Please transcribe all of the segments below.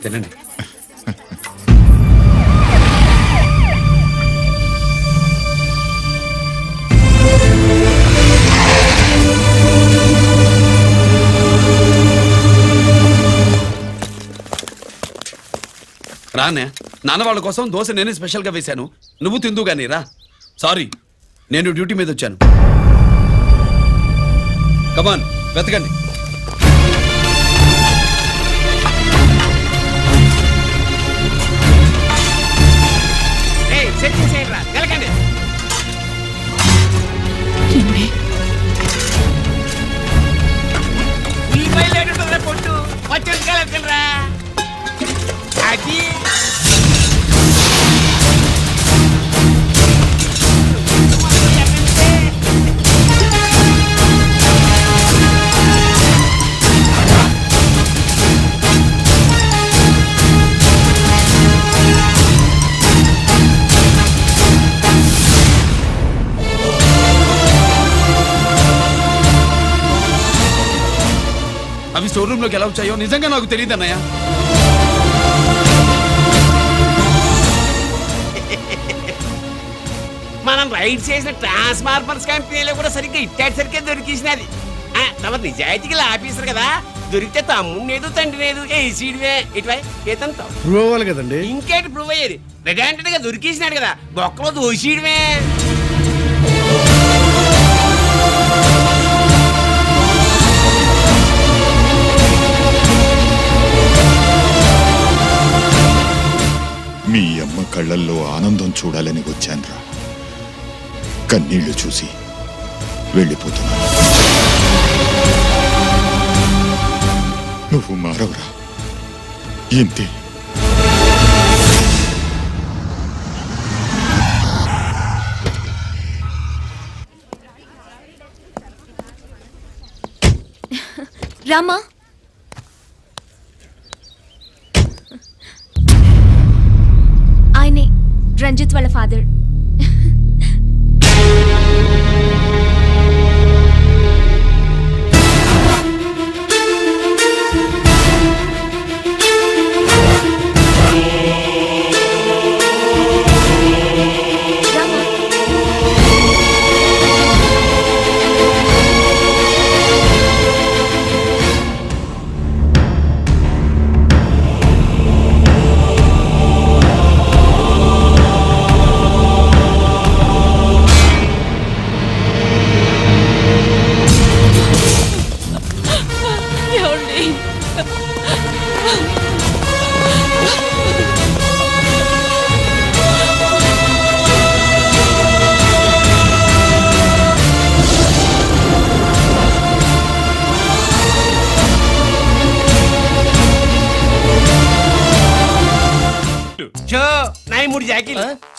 తినండి. రానే నాన్న వాళ్ళ కోసం దోశ నేనే స్పెషల్గా వేశాను, నువ్వు తిందు గానీ రా. సారీ, నేను డ్యూటీ మీద వచ్చాను. కమాన్ వెతకండి. పొట్టు వచ్చేరా అది అవి స్టోర్ రూమ్ లోకి ఎలా వచ్చాయో నిజంగా నాకు తెలియదు అన్నయ్య. మనం రైడ్ చేసిన ట్రాన్స్ఫార్మర్స్ కంపెనీలో కూడా సరిగ్గా ఇట్టాడు సరిగ్గా దొరికేసినది. తమ నిజాయితీగా ఆఫీసర్ కదా, దొరికితే తమ్ముడు లేదు తండ్రి లేదు ఏసీడివే ఇటువై ఏతంతో ప్రూవ్ అవ్వాలి కదండి. ఇంకేంటి ప్రూవ్ అయ్యేది? రెడ్ గా దొరికేసినాడు కదా, బొక్కలో దోషీడమే. మీ అమ్మ కళ్ళల్లో ఆనందం చూడాలని వచ్చాన్రా, కన్నీళ్లు చూసి వెళ్ళిపోతున్నా. నువ్వు మారవరా, ఇంతే. రామా, ఆయనే రంజిత్ వాళ్ళ ఫాదర్.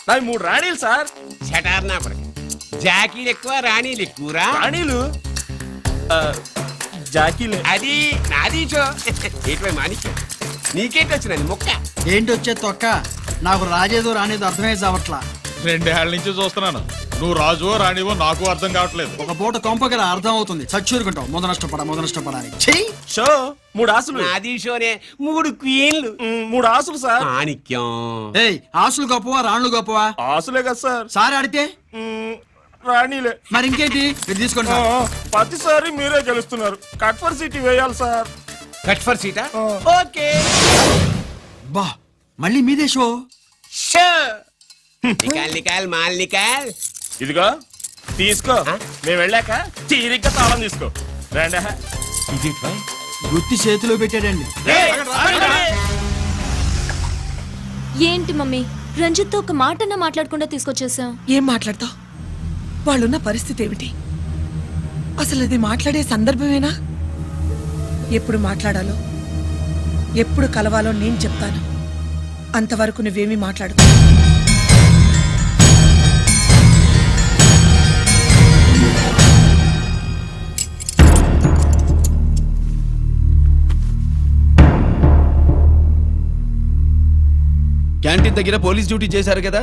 నాయి 3 రాణీలు సార్. షటార్ నా కొడుకు, జాకీలు ఎక్కువ రాణీలు ఎక్కువరా? రాణీలు జాకీలు అది నాది. చో ఏంటి మాణిక్యం, నీకేంటి వచ్చినది మొక్క? ఏంటి వచ్చే తొక్క? నాకు రాజేదో రానేదో అర్థమే చావట్లా. 2 ఏళ్ల నుంచి చూస్తున్నాను, నువ్వు రాజువో రాణివో నాకు అర్థం కావట్లేదు. ఒక పూట కొంపగల అర్థం అవుతుంది, చచ్చూరుకుంటావు. మొద నష్టపడాలి. షో 3 ఆసులు నాది. షోనే 3 క్వీన్లు, 3 ఆసులు సార్. మాణిక్యం, ఏయ్, ఆసులు గొప్పవా రాణులు గొప్పవా? ఆసులే కదా సార్. సారి ఆడితే రాణీలే. మరి ఇంకేంటి మీరు తీసుకోండి. ప్రతిసారి మీరే గెలుస్తున్నారు. కట్ ఫర్ సీట్ వేయాలి సార్. కట్ ఫర్ సీటా? ఓకే. బా, మళ్ళీ మీదే షో. నికాల్ నికాల్ మాల్ నికాల్. ఇదిగో తీసుకో, మేము వెళ్ళాక తీరిగ్గా తాళం తీసుకో. రండి. గుత్తి చేతిలో పెట్టాడండి. ఏంటి మమ్మీ, రంజిత్ తో ఒక మాటన్నా మాట్లాడకుండా తీసుకొచ్చేసాం. ఏం మాట్లాడతావు? వాళ్ళున్న పరిస్థితి ఏమిటి? అసలు అది మాట్లాడే సందర్భమేనా? ఎప్పుడు మాట్లాడాలో ఎప్పుడు కలవాలో నేను చెప్తాను. అంతవరకు నువ్వేమీ మాట్లాడు. క్యాంటీన్ దగ్గర పోలీస్ డ్యూటీ చేశారు కదా,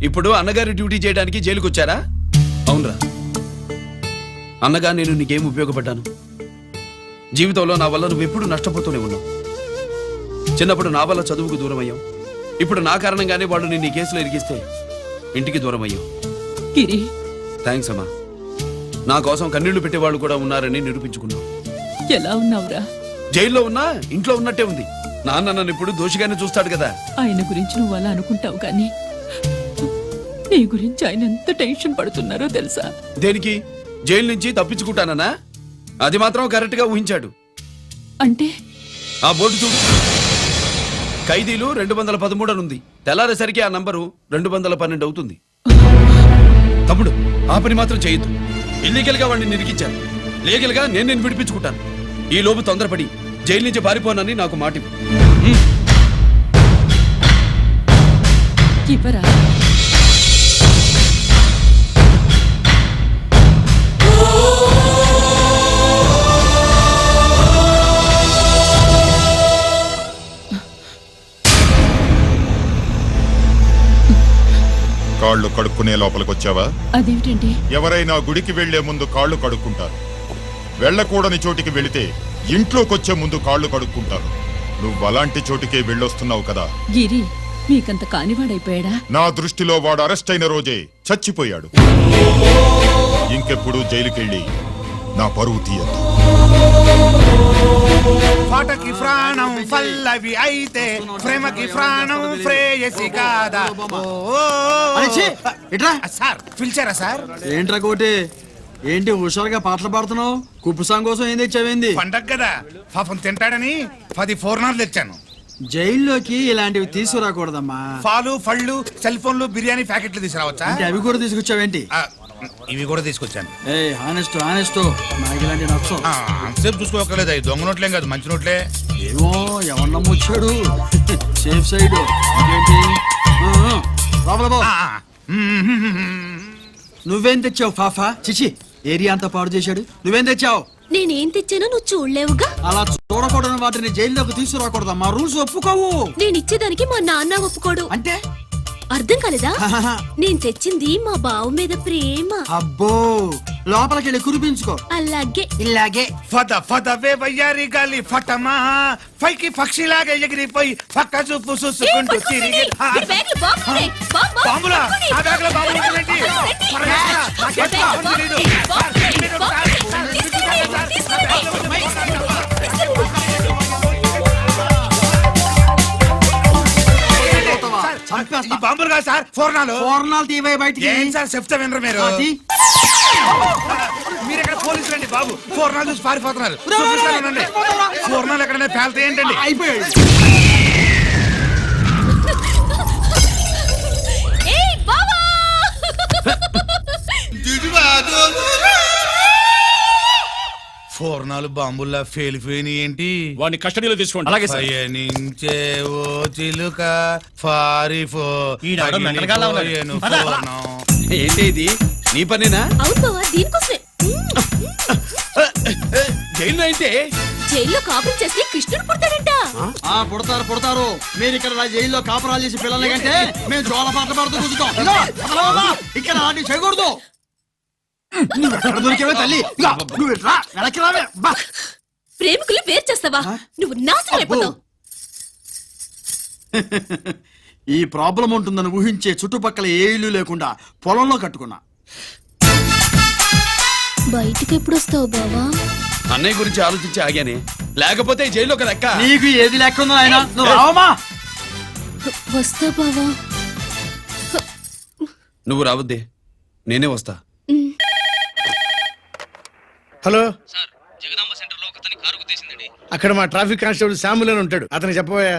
ఇప్పుడు అన్నగారి డ్యూటీ చేయడానికి జైలుకి వచ్చారా? అవునరా, అన్నగా నేను నీకేం ఉపయోగపడ్డాను? జీవితంలో నా వల్ల నువ్వు ఎప్పుడు నష్టపోతూనే ఉన్నావు. చిన్నప్పుడు నా వల్ల చదువుకు దూరం అయ్యావు. ఇప్పుడు నా కారణంగానే వాడు నిన్ను ఈ కేసులో ఇరిగిస్తే ఇంటికి దూరం అయ్యావు. గిరి థ్యాంక్స్ అమ్మా. నా కోసం కన్నీళ్లు పెట్టేవాళ్ళు కూడా ఉన్నారని నిరూపించుకున్నావు. ఎలా ఉన్నావురా? జైల్లో ఉన్నా ఇంట్లో ఉన్నట్టే ఉంది. నాన్న నన్ను ఇప్పుడు దోషిగానే చూస్తాడు కదా. ఆయన గురించి నువ్వు అలా అనుకుంటావు కానీ నీ గురించి ఆయన ఎంత టెన్షన్ పడుతున్నారో తెలుసా? దేనికి? జైలు నుంచి తప్పించుకుంటానన్నా? అది మాత్రం కరెక్ట్ గా ఊహించాడు. అంటే ఆ బోర్డు చూడు, ఖైదీలు 213 అని ఉంది. తెల్లారేసరికి ఆ నంబరు 212 అవుతుంది. తమ్ముడు, ఆ పని మాత్రం చేయొద్దు. ఇల్లీగల్ గా వాడిని నిరికించాను. లీగల్ గా నేను విడిపించుకుంటాను. ఈ లోపు తొందరపడి జైలు నుంచి పారిపోనని నాకు మాట ఇవ్వు. ఇవ్వరా? కాళ్ళు కడుక్కునే లోపలికొచ్చావా? అదేమిటండి? ఎవరైనా గుడికి వెళ్లే ముందు కాళ్ళు కడుక్కుంటారు. వెళ్ళకూడని చోటికి వెళితే ఇంట్లోకొచ్చే ముందు కాళ్ళు కడుక్కుంటారు. నువ్వు అలాంటి చోటికే వెళ్ళొస్తున్నావు కదా. గిరి మీకంత కానివాడైపోయాడా? నా దృష్టిలో వాడు అరెస్ట్ అయిన రోజే చచ్చిపోయాడు. ఇంకెప్పుడు జైలుకెళ్ళి నా పరువు తీయద్దు. పాటకి ప్రాణం పల్లవి అయితే ప్రేమకి ప్రాణం ప్రేయసి కాదా? ఇట్రా. సార్ పిలిచారా సార్? ఏంట్రా కోటి, ఏంటి హుషారుగా పాటలు పాడుతున్నావు? కుప్పు సాంగ్ కోసం ఏం తెచ్చావేంది? పండగ కదా పాపం తింటాడని 10 4 తెచ్చాను. జైల్లోకి ఇలాంటివి తీసుకురాకూడదమ్మా. పాలు పళ్ళు సెల్ ఫోన్లు బిర్యానీ ప్యాకెట్లు తీసుకురావచ్చా? అంటే అవి కూడా తీసుకొచ్చావేంటి? ఇవి కూడా తీసుకొచ్చాను. ఏ హానెస్ట్ నాకు ఇలాంటి నచ్చం. అంతసేపు చూసుకోకలేదు. అవి దొంగ నోట్లేం కాదు, మంచి నోట్లే. ఏమో ఎవరు నమ్మొచ్చాడు. సేఫ్ సైడ్ ఏంటి? లోపల పో. నువ్వేం తెచ్చావు ఫాఫా? చిచి, ఏరియా అంతా పాడు చేశాడు. నువ్వేం తెచ్చావు? నేనేం తెచ్చానో నువ్వు చూడలేవుగా. అలా చూడకూడని వాటిని జైల్లోకి తీసుకురాకూడదమ్మా. రూల్స్ ఒప్పుకోవు. నేను ఇచ్చేదానికి మా నాన్న ఒప్పుకోడు. అంటే అర్థం కాలేదా? నేను తెచ్చింది మా బావ మీద ప్రేమ. అబ్బో, లోపలికి వెళ్ళి కురిపించుకో. అలాగే ఇలాగే ఫద ఫదవే వయ్యారి గాలి ఫటమా పైకి పక్షిలాగా ఎగిరిపోయి పక్క చూపు చూసుకుంటూ తిరిగి. బాంబులా? ఆ బ్యాగ్లో బాంబులు ఉంటాయేంటి? పరమేశ్వరా, నాకేం బాంబులు తెలీదు. ఈ బాంబులు కాదు సార్, ఫోర్నాలు. ఫోర్నాలు తీవే బయటికి. ఏం సార్ చెప్తా వినరు మీరు? మీరు ఎక్కడ పోలీసులు అండి బాబు? ఫోర్నాలు చూసి పారిపోతున్నారు. చూపిస్తానండి. ఫోర్నాలు ఎక్కడైనా పేల్తే ఏంటండి? అయిపోయాడు. ఏయ్ బావా! ఫోర్నాలు బాంబుల్లా ఫేలిపోయినాయి ఏంటి? వాడిని కస్టడీలో తీసుకోండి. అలాగే సార్. పయనించే ఓ చిలుక పారిపో. ఈనాడు మెంటల్గాళ్ళ ఉన్నాడు. పగిలిపోయేను పద. ఫోర్నం. ఏంటి ఇది? నీ పనేనా? అవును బావా, దీనికోసమే. జైల్లో అయితే జైల్లో కాపురం చేస్తే కృష్ణుడు పుడతాడంట. పుడతారు. మీరు ఇక్కడ జైల్లో కాపురాలు చేసి పిల్లల కంటే మేము జోల పాటలు పాడుతూ కూర్చుంటాం. ఇదిగో, అసలు బాబా, ఇక్కడ అలాంటివి చేయకూడదు. నువ్వు ఎక్కడ దొరికేవే తల్లి? ఇదిగో, నువ్వు ఇట్రా, వెనక్కి రావే. బా. ప్రేమికులు వేరు చేస్తావా? నువ్వు నాశనం అయిపోతావు. ఈ ప్రాబ్లం ఉంటుందని ఊహించే చుట్టుపక్కల ఏ ఇల్లు లేకుండా పొలంలో కట్టుకున్నా. బయటికి ఎప్పుడు వస్తావు బావా? అన్నయ్య గురించి ఆలోచించి ఆగానే, లేకపోతే ఈ జైల్లో ఒక లెక్క. నీకు ఏది లెక్క ఉందో ఆయన? నువ్వు రావమ్మా. వస్తా బావా. నువ్వు రావద్దే, నేనే వస్తా. హలో సార్, జగదాంబ సెంటర్ లో ఒకతని కారు గుద్దేసిందండి. అక్కడ మా ట్రాఫిక్ కానిస్టేబుల్ శామ్యుల్ అని ఉంటాడు. అతను చెప్పబోయా?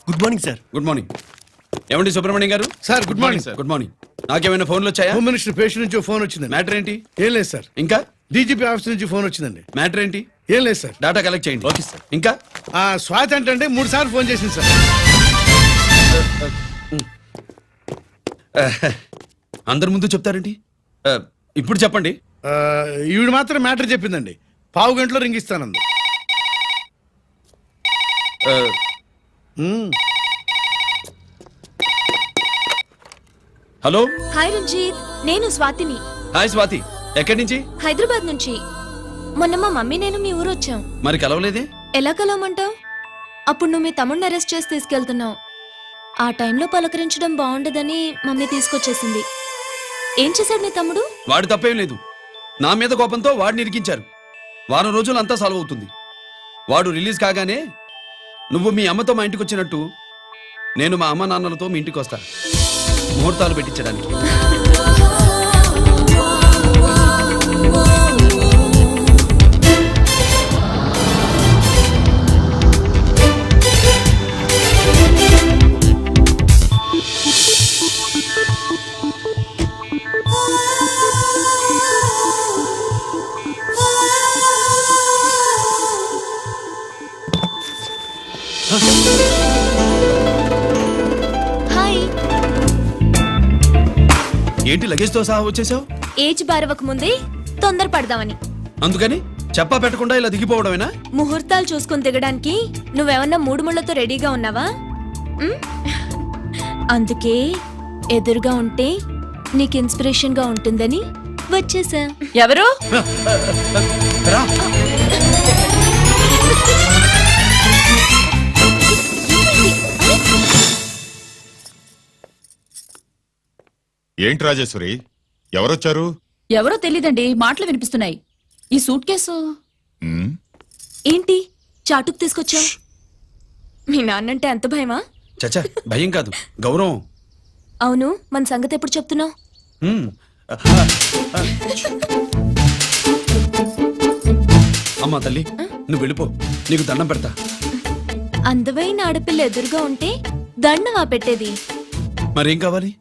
Good morning sir. Good morning. ఏమండి Subrahmanyam garu? Sir good morning sir. Good morning. నాకేమైనా ఫోన్లు వచ్చాయా? హోమ్ మినిస్టర్ పేషెంట్ నుంచి ఫోన్ వచ్చిందండి. మ్యాటర్ ఏంటి? ఏం లేదు సార్. ఇంకా డీజీపీ ఆఫీస్ నుంచి ఫోన్ వచ్చిందండి. మ్యాటర్ ఏంటి? ఏం లేదు సార్. డాటా కలెక్ట్ చేయండి. Okay sir. ఇంకా ఆ స్వాతి అంటే 3 సార్లు ఫోన్ చేసింది సార్. అందరి ముందు చెప్తారేంటి? ఇప్పుడు చెప్పండి. ఈవిడ మాత్రం మ్యాటర్ చెప్పిందండి. 1/2 గంటలో రింగ్ ఇస్తానంది. హలో. హాయ్ రంజిత్, నేను స్వాతిని. హాయ్ స్వాతి. ఎక్కడి నుంచి? హైదరాబాద్ నుంచి. మొన్న మా మమ్మీ నేను మీ ఊరు వచ్చాం. మరి కలవలేదే? ఎలా కలవమంటావు? అప్పుడు నువ్వు మీ తమ్ముడిని అరెస్ట్ చేసి తీసుకెళ్తున్నావు. ఆ టైంలో పలకరించడం బాగుండదని మమ్మీ తీసుకొచ్చేసింది. ఏం చేశాడు నీ తమ్ముడు? వాడి తప్పేం లేదు. నా మీద కోపంతో వాడిని ఇరికించారు. వారం రోజులు అంతా సాల్వ్ అవుతుంది. వాడు రిలీజ్ కాగానే నువ్వు మీ అమ్మతో మా ఇంటికి వచ్చినట్టు నేను మా అమ్మ నాన్నలతో మీ ఇంటికి వస్తా, ముహూర్తాలు పెట్టించడానికి. హాయ్. ఏంటి లగేజ్తో సహా వచ్చేసావు? ఏజ్ బారవక ముందే తొందర పడదామని. అందుకని చెప్పా పెట్టకుండా ఇలా దిగిపోవడమేనా? ముహూర్తాలు చూసుకొని దిగడానికి నువ్వేమన్నా మూడు ముళ్ళతో రెడీగా ఉన్నావా? ఉమ్? అందుకే ఎదురుగా ఉంటే నీకు ఇన్స్పిరేషన్ గా ఉంటుందని వచ్చేసా. ఎవరు? రా. ఏంటి రాజేశ్వరి, ఎవరొచ్చారు? ఎవరో తెలీదండి, మాటలు వినిపిస్తున్నాయి. ఈ సూట్ కేసు ఉమ్, ఏంటి చాటుకు తీసుకొచ్చావు? మీ నాన్నంటే అంత భయమా? చచ్చా, భయం కాదు, గౌరవం. అవును, మన సంగతి ఎప్పుడు చెప్తున్నావు? హ్మ్. అమ్మా తల్లి, నువ్వు వెళ్ళిపో, నీకు దండం పెడతా. అందమైన ఆడపిల్ల ఎదురుగా ఉంటే దండవా పెట్టేది? మరేం కావాలి?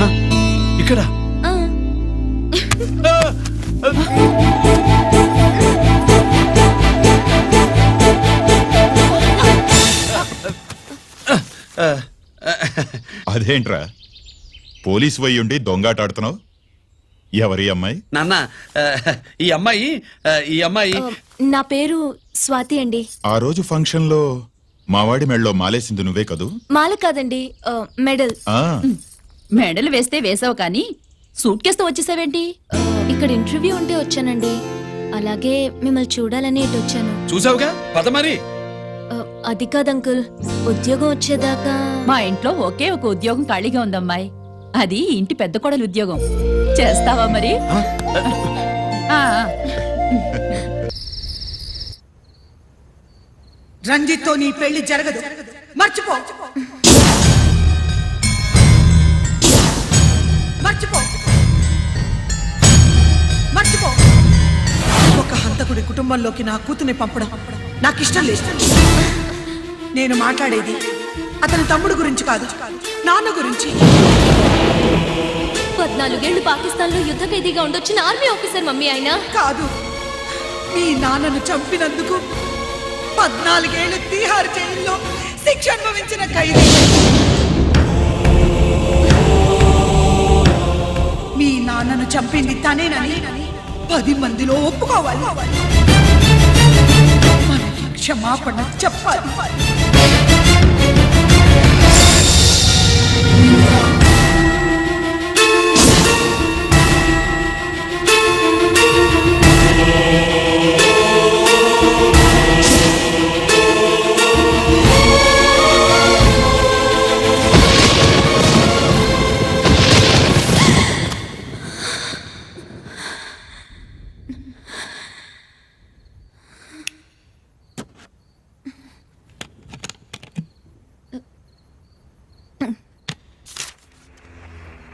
ఆ, ఇక్కడ ఆ, అదేంట్రా పోలీస్ వయ్యుండి దొంగాటాడుతున్నావు? ఎవరి అమ్మాయి? నాన్న, ఈ అమ్మాయి నా పేరు స్వాతి అండి. ఆ రోజు ఫంక్షన్ లో మావాడి మెళ్ళలో మాలేసింది నువ్వే కదూ? మాల కాదండి, మెడల్. ఆ, మెడలు వేస్తే వేసావు కానీ సూట్ కేసుతో వచ్చేసావేంటి? ఇక్కడ ఇంటర్వ్యూ ఉంటే వచ్చానండి. అలాగే మిమ్మల్ని చూడాలని ఇటు వచ్చాను. చూసావుగా, పద మరి. అది కాదు అంకుల్, ఉద్యోగం వచ్చేదాకా. మా ఇంట్లో ఒకే ఒక ఉద్యోగం ఖాళీగా ఉందమ్మాయి, అది ఇంటి పెద్ద కోడలు ఉద్యోగం. చేస్తావా మరి? ఆ. రంజిత్తో నీ పెళ్లి జరగదు, మర్చిపో. మర్చిపో, మర్చిపో. ఒక హంతకుడి కుటుంబంలోకి నా కూతుర్ని పంపడం నాకు ఇష్టం లేదు. నేను మాట్లాడేది అతని తమ్ముడు గురించి కాదు, నాన్న గురించి. 14 ఏళ్లు పాకిస్తాన్ లో యుద్ధ ఖైదీగా ఉండొచ్చిన ఆర్మీ ఆఫీసర్ మమ్మీ ఆయన. కాదు, మీ నాన్నను చంపినందుకు 14 ఏళ్లు తీహార్ జైల్లో శిక్ష అనుభవించిన ఖైదీ. మీ నాన్నను చంపింది తనేనని 10 మందిలో ఒప్పుకోవాలి. మనకి క్షమాపణ చెప్పాలి.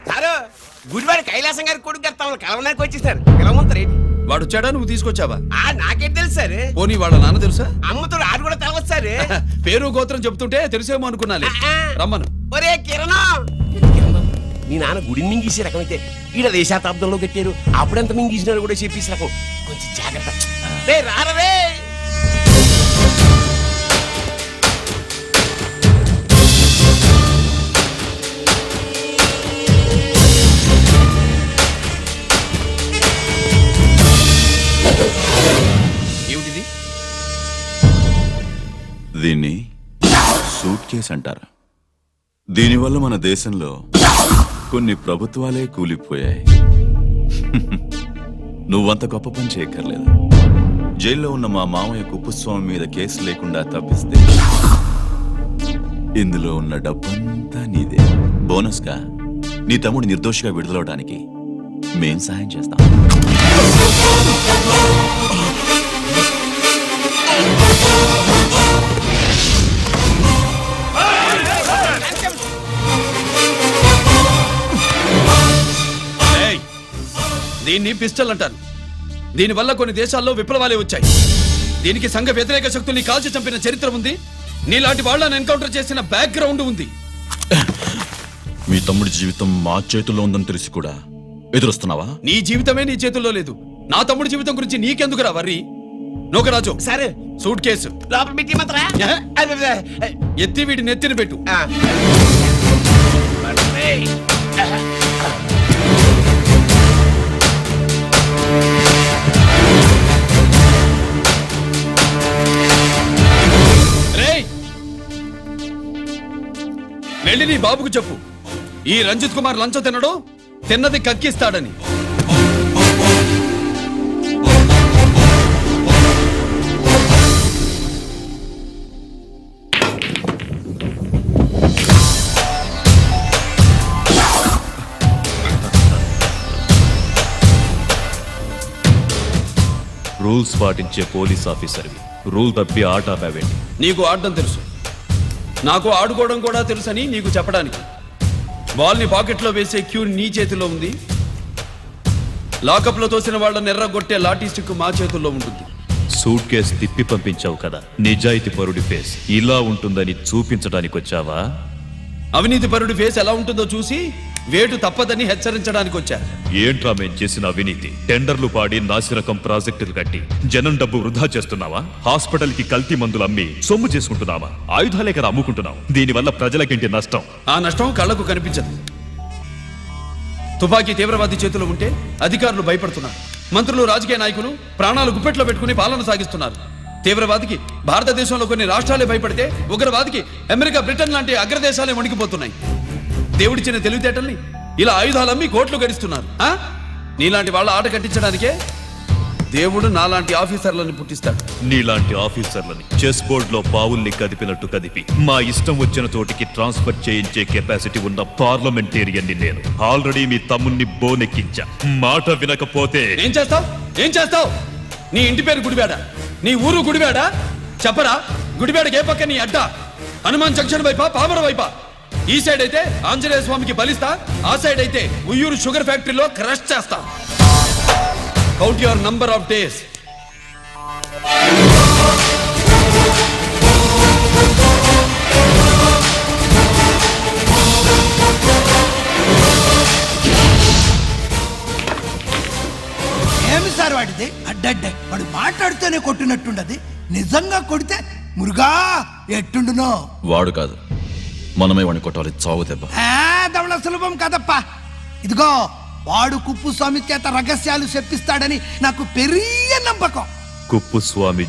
సారు, గుడివాడి కైలాసం గారి కొడుకు గారు తమను కలవడానికి వచ్చేసారు. పిలవమంటారేంటి? వాడు వచ్చాడా, నువ్వు తీసుకొచ్చావా? నాకేం తెలుసు సార్. పోనీ వాళ్ళ నాన్న తెలుసా? అమ్మతో ఆడు కూడా తెలవచ్చు సార్. పేరు గోత్రం చెప్తుంటే తెలిసేమో అనుకున్నాలే. రమ్మను. ఒరే కిరణం, మీ నాన్న గుడిని మింగేసే రకమైతే ఈడ దేశాతాబ్దంలో కట్టారు. అప్పుడెంత మింగేసినారు కూడా చెప్పేసి రకం. కొంచెం జాగ్రత్త. రే రారరే. ఏమిటిది? దీన్ని సూట్ కేస్ అంటారు. దీనివల్ల మన దేశంలో కొన్ని ప్రభుత్వాలే కూలిపోయాయి. నువ్వంత గొప్ప పని చేయక్కర్లేదు. జైల్లో ఉన్న మా మామయ్య కుప్పస్వామి మీద కేసు లేకుండా తప్పిస్తే ఇందులో ఉన్న డబ్బంతా నీదే. బోనస్గా నీ తమ్ముడు నిర్దోషిగా విడుదలవడానికి మేం సహాయం చేస్తాం. ఏయ్, దీన్ని పిస్టల్ అంటారు. దీనివల్ల కొన్ని దేశాల్లో విప్లవాలే వచ్చాయి. దీనికి సంఘ వ్యతిరేక శక్తుల్ని కాల్చి చంపిన చరిత్ర ఉంది. నీలాంటి వాళ్ళని ఎన్కౌంటర్ చేసిన బ్యాక్గ్రౌండ్ ఉంది. మీ తమ్ముడి జీవితం మా చేతుల్లో ఉందని తెలిసి కూడా ఎదురొస్తున్నావా? నీ జీవితమే నీ చేతుల్లో లేదు. నా తమ్ముడి జీవితం గురించి నీకెందుకురా వర్రీ? నోకరాజు సరే సూట్ కేసు లోపల పెట్టి మాత్రా ఎత్తి వీడి నెత్తిన పెట్టు. రేయ్, వెళ్ళి నీ బాబుకు చెప్పు, ఈ రంజిత్ కుమార్ లంచం తినడు, తిన్నది కక్కిస్తాడని. రూల్స్ పాటించే పోలీస్ ఆఫీసర్వి రూల్ తప్పి ఆట ఆపావేంటి? నీకు ఆడడం తెలుసు, నాకు ఆడుకోవడం కూడా తెలుసని నీకు చెప్పడానికి. బాల్ని పాకెట్లో వేసే క్యూ నీ చేతిలో ఉంది. లాకప్లో తోసిన వాళ్ళని ఎర్రగొట్టే లాఠీ స్టిక్ మా చేతుల్లో ఉంటుంది. సూట్ కేసు తిప్పి పంపించావు కదా, నిజాయితీ పరుడి ఫేస్ ఇలా ఉంటుందని చూపించడానికి వచ్చావా? అవినీతి పరుడి ఫేస్ ఎలా ఉంటుందో చూసి వేటు తప్పదని హెచ్చరించడానికి వచ్చా. ఏంట్రా మేం చేసిన అవినీతి? టెండర్లు పాడి నాసిరకం ప్రాజెక్టులు కట్టి జనం డబ్బు వృధా చేస్తున్నావా? హాస్పిటల్ కి కల్తీ మందులు అమ్మి సొమ్ము చేసుకుంటున్నావా? ఆయుధాలే కదా అమ్ముకుంటున్నావు. దీనివల్ల ప్రజలకేంటి నష్టం? ఆ నష్టం కళ్ళకు కనిపించదు. తుపాకీ తీవ్రవాది చేతిలో ఉంటే అధికారులు భయపడుతున్నారు. మంత్రులు, రాజకీయ నాయకులు ప్రాణాలు గుప్పెట్లో పెట్టుకుని పాలన సాగిస్తున్నారు. తీవ్రవాదికి భారతదేశంలో కొన్ని రాష్ట్రాలే భయపడితే ఉగ్రవాదికి అమెరికా, బ్రిటన్ లాంటి అగ్రదేశాలే వణికిపోతున్నాయి. దేవుడిచ్చిన తెలివితేటల్ని ఇలా ఆయుధాలమ్మి కోట్లు గడిస్తున్నారు. నీలాంటి వాళ్ళ ఆట కట్టించడానికే దేవుడు నాలాంటి ఆఫీసర్లను పుట్టిస్తాడు. నీలాంటి ఆఫీసర్లని చెస్ బోర్డ్ లో పావుల్ని కదిపినట్టు కదిపి మా ఇష్టం వచ్చిన చోటికి ట్రాన్స్ఫర్ చేయించే కెపాసిటీ ఉన్న పార్లమెంటేరియన్ని నేను. ఆల్రెడీ మీ తమ్ముణ్ణి బోనెక్కించా. మాట వినకపోతే ఏం చేస్తావు? ఏం చేస్తావు? నీ ఇంటి పేరు గుడివాడ, నీ ఊరు గుడివాడ. చెప్పరా, గుడివాడకి ఏ పక్క నీ అడ్డ? హనుమాన్ జంక్షన్ వైపా, పామర వైపా? ఈ సైడ్ అయితే ఆంజనేయ స్వామికి బలిస్తా, ఆ సైడ్ అయితే ఉయ్యూరు షుగర్ ఫ్యాక్టరీలో క్రష్ చేస్తా. Count your number of days. ఏమి సార్ వాడిది? అడ్డడ్డే వాడు మాట్లాడుతూనే కొట్టినట్టుండది. నిజంగా కొడితే మురుగా ఎట్టుండునో. వాడు కాదు, మనమే వాడిని కొట్టాలి. చావు దెబ్బ. దవళ సులభం కదప్పా. ఇదిగో వాడు కుప్పు స్వామి చేత రహస్యాలు చెప్పిస్తాడని నాకు పెరియ నమ్మకం. కుప్పుస్వామి